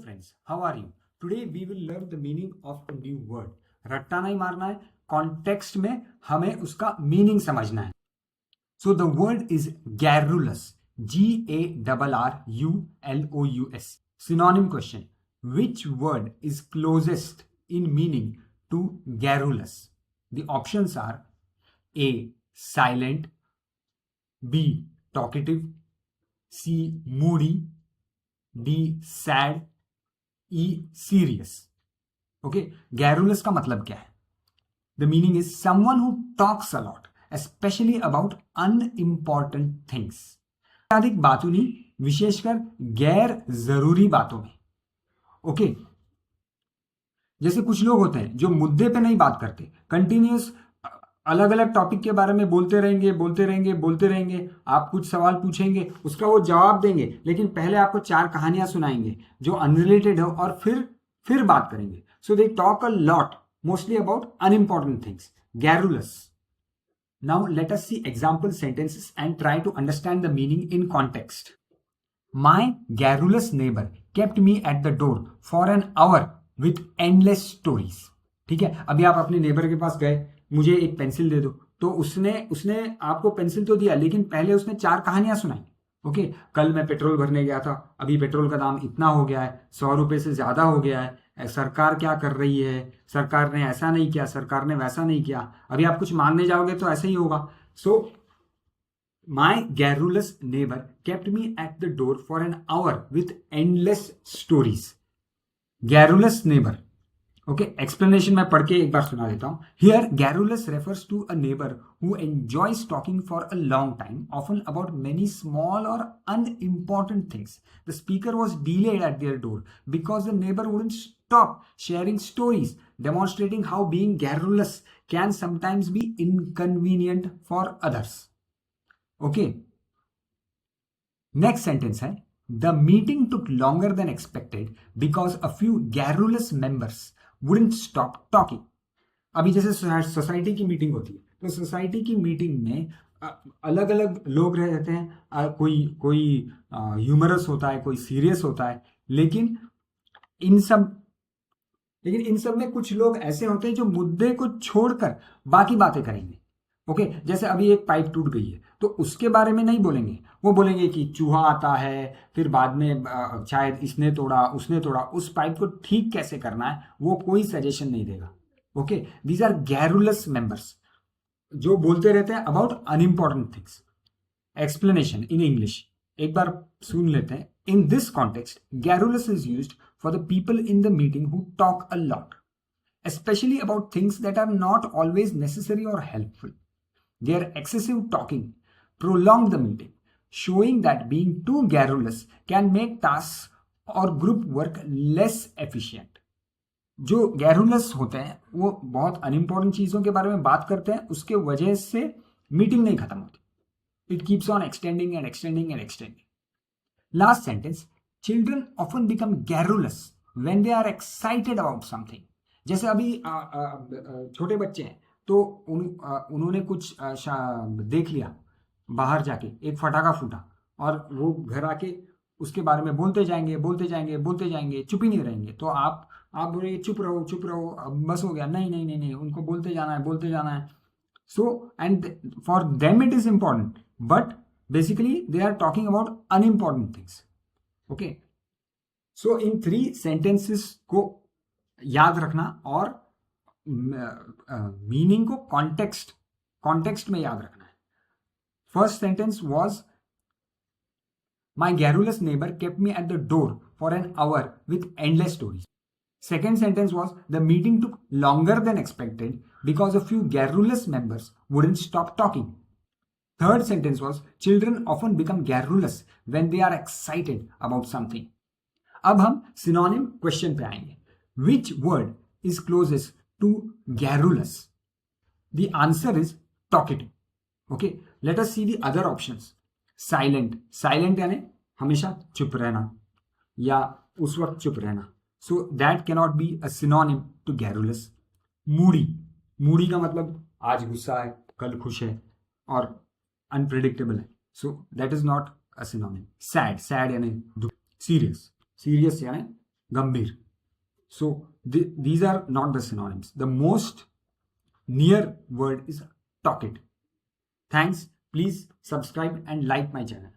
friends, how are you? Today we will learn the meaning of a new word. रट्टा नहीं मारना है, context में हमें उसका मीनिंग समझना है. So the word is garrulous. Garrulous. Synonym question. Which word is closest in meaning to garrulous? The options are A. Silent, B. Talkative, C. Moody, D. Sad, E. Serious. Okay, garrulous का मतलब क्या है? The meaning is someone who talks a lot, especially about unimportant things. अधिक बातों नहीं, विशेषकर गैर जरूरी बातों में. ओके, जैसे कुछ लोग होते हैं जो मुद्दे पे नहीं बात करते, कंटिन्यूस अलग अलग टॉपिक के बारे में बोलते रहेंगे. आप कुछ सवाल पूछेंगे, उसका वो जवाब देंगे, लेकिन पहले आपको 4 कहानियां सुनाएंगे जो अनरिलेटेड हो और फिर बात करेंगे. So they talk a lot, mostly about unimportant things. Garrulous. Now let us see example sentences and try to understand the meaning in context. My garrulous neighbor kept me at the door for an hour with endless stories. ठीक है, अभी आप अपने neighbour के पास गए, मुझे एक pencil दे दो, तो उसने आपको पेंसिल तो दिया, लेकिन पहले उसने 4 कहानियां सुनाई. ओके, कल मैं पेट्रोल भरने गया था, अभी पेट्रोल का दाम इतना हो गया है, 100 रुपए से ज्यादा हो गया है, सरकार क्या कर रही है, सरकार ने ऐसा नहीं किया, सरकार ने वैसा नहीं किया. अभी आप कुछ मांगने जाओगे तो ऐसा ही होगा. सो माई garrulous neighbor kept me at the door for an hour with endless stories. Garrulous neighbor. Okay, explanation मैं पढ़ के एक बार सुना देता हूं. Here garrulous refers to a neighbor who enjoys talking for a long time, often about many small or unimportant things. The speaker was delayed at their door because the neighbor wouldn't stop sharing stories, demonstrating how being garrulous can sometimes be inconvenient for others. Okay, next sentence है, the meeting took longer than expected because a few garrulous members wouldn't stop talking. अभी जैसे society की meeting होती है, तो society की meeting में अलग अलग लोग रहते हैं, कोई ह्यूमरस होता है, कोई सीरियस होता है, लेकिन इन सब में कुछ लोग ऐसे होते हैं जो मुद्दे को छोड़कर बाकी बातें करेंगे. ओके, जैसे अभी एक पाइप टूट गई है, तो उसके बारे में नहीं बोलेंगे, वो बोलेंगे कि चूहा आता है, फिर बाद में शायद इसने तोड़ा, उसने तोड़ा, उस पाइप को ठीक कैसे करना है वो कोई सजेशन नहीं देगा. Okay, these are garrulous members जो बोलते रहते हैं about unimportant things. Explanation in English एक बार सुन लेते हैं. In this context garrulous is used for the people in the meeting who talk a lot, especially about things that are not always necessary or helpful. Their excessive talking prolonged the meeting, showing that being too garrulous can make tasks or group work less efficient. जो garrulous होते हैं वो बहुत unimportant चीजों के बारे में बात करते हैं, उसके वजह से मीटिंग नहीं खत्म होती. It keeps on extending and extending and extending. Last sentence, children often become garrulous when they are excited about something. जैसे अभी छोटे बच्चे हैं, तो उन्होंने कुछ देख लिया, बाहर जाके एक फटाका फूटा, और वो घर आके उसके बारे में बोलते जाएंगे, चुप ही नहीं रहेंगे. तो आप बोले चुप रहो, अब बस हो गया. नहीं, उनको बोलते जाना है. So and for them it is important, but basically they are talking about unimportant things. Okay, so in 3 sentences को याद रखना और मीनिंग को कॉन्टेक्स्ट में याद रखना है. First sentence was my garrulous neighbor kept me at the door for an hour with endless stories. Second sentence was the meeting took longer than expected because a few garrulous members wouldn't stop talking. Third sentence was children often become garrulous when they are excited about something. अब हम synonym question पे आएंगे. Which word is closest to garrulous? The answer is talkative. Okay, let us see the other options. Silent यानी हमेशा चुप रहना या उस वक्त चुप रहना. So that cannot be a synonym to garrulous. Moody का मतलब आज गुस्सा है, कल खुश है, और unpredictable है. So that is not a synonym. Sad यानी दुख. Serious यानी Gambhir. So these are not the synonyms. The most near word is talk it. Thanks. Please subscribe and like my channel.